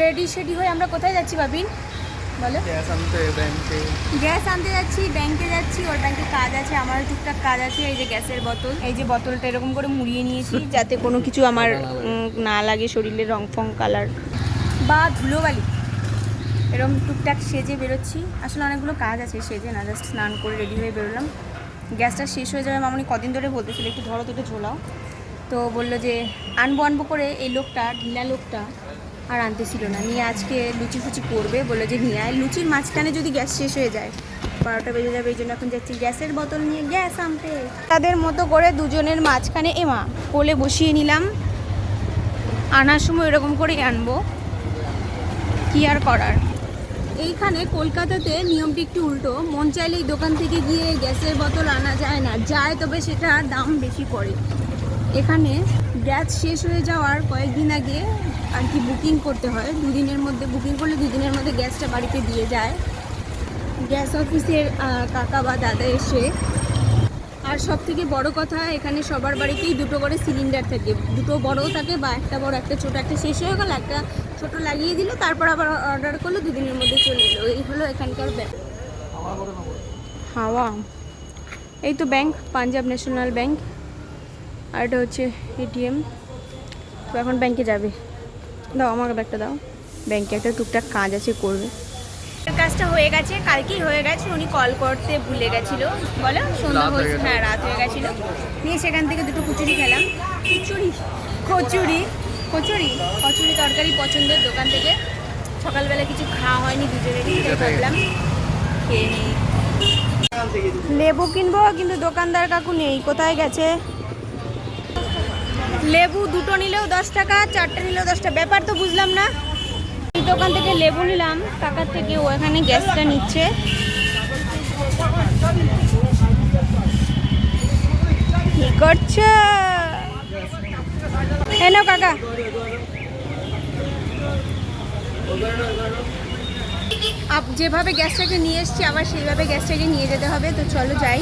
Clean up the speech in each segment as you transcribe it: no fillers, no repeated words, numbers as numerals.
Ready সেডি হয়ে আমরা কোথায় যাচ্ছি বাবিন বলো? গ্যাস আনতে যাচ্ছি, ব্যাংকে যাচ্ছি। ওর ব্যাংকে কাজ আছে, আমারও টুকটাক কাজ আছে। এই যে গ্যাসের বোতল, এই যে বোতলটা এরকম করে মুড়িয়ে নিয়েছি যাতে কোনো কিছু আমার না লাগে শরীরে, রং ফং কালার বা ধুলোবালি। এরকম টুকটাক সেজে বেরোচ্ছি। আসলে অনেকগুলো কাজ আছে, সেজে না, জাস্ট স্নান করে রেডি হয়ে বেরোলাম। গ্যাসটা শেষ হয়ে যাবে মামনি কদিন ধরে বলতেছিল একটু ধরো তো, একটু ঝোলাও। তো বললো যে আনবো করে, এই লোকটা ঢিলা লোকটা আর আনতেছিল না, নিয়ে আজকে লুচি ফুচি করবে বলে যে নিয়ে আয়। লুচির মাঝখানে যদি গ্যাস শেষ হয়ে যায় 12টা বেজে যাবে, এই জন্য এখন যাচ্ছি গ্যাসের বোতল নিয়ে গ্যাস আনতে। তাদের মতো করে দুজনের মাঝখানে কোলে বসিয়ে নিলাম। আনার সময় এরকম করেই আনবো, কি আর করার। এইখানে কলকাতাতে নিয়মটি একটু উল্টো, মন চাইলে এই দোকান থেকে গিয়ে গ্যাসের বোতল আনা যায় না, যায় তবে সেটা দাম বেশি পড়ে। এখানে গ্যাস শেষ হয়ে যাওয়ার কয়েকদিন আগে আর কি বুকিং করতে হয়, দুদিনের মধ্যে বুকিং করলে দুদিনের মধ্যে গ্যাসটা বাড়িতে দিয়ে যায় গ্যাস অফিসের কাকা বা দাদা এসে। আর সব থেকে বড় কথা, এখানে সবার বাড়িতেই দুটো করে সিলিন্ডার থাকে, দুটো বড়ও থাকে বা একটা বড় একটা ছোটো। একটা শেষ হয়ে গেল, একটা ছোটো লাগিয়ে দিল, তারপর আবার অর্ডার করলো, দুদিনের মধ্যে চলে এলো। এই হলো এখানকার ব্যাংক। হাওয়া, এই তো ব্যাংক, পাঞ্জাব ন্যাশনাল ব্যাংক। আর এটা হচ্ছে এটিএম। তো এখন ব্যাংকে যাবে। দাও আমাকে ব্যাগটা দাও, ব্যাংকে একটা টুকটাক কাজ আছে, করবে। কাজটা হয়ে গেছে, কালকেই হয়ে গেছে। উনি কল করতে ভুলে গেছিলো, বলো সন্ধ্যা হয়েছে, হ্যাঁ রাত হয়ে গেছিলো। নিয়ে সেখান থেকে দুটো কচুরি খেলাম। কচুরি তরকারি পছন্দের দোকান থেকে। সকালবেলা কিছু খাওয়া হয়নি দুজনেরই, তাই ভাবলাম খেয়ে নিই। লেবু কিনবো, কিন্তু দোকানদার কাকু নেই, কোথায় গেছে? লেবু দুটো নিলেও 10 টাকা, 4টে নিলেও 10 টাকা, ব্যাপার তো বুঝলাম না। এই দোকান থেকে লেবু নিলাম কাকার থেকে, ও এখানে গ্যাসটা নিচ্ছে। কি করছো? হ্যালো কাকা, যেভাবে গ্যাসটাকে নিয়ে এসছি আবার সেইভাবে গ্যাসটাকে নিয়ে যেতে হবে। তো চলো যাই।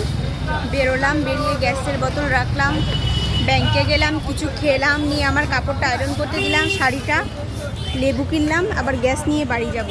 বেরোলাম, বেরিয়ে গ্যাসের বোতল রাখলাম, ব্যাংকে গেলাম, কিছু খেলাম, নিয়ে আমার কাপড়টা আয়রন করতে দিলাম, শাড়িটা, লেবু কিনলাম, আবার গ্যাস নিয়ে বাড়ি যাব।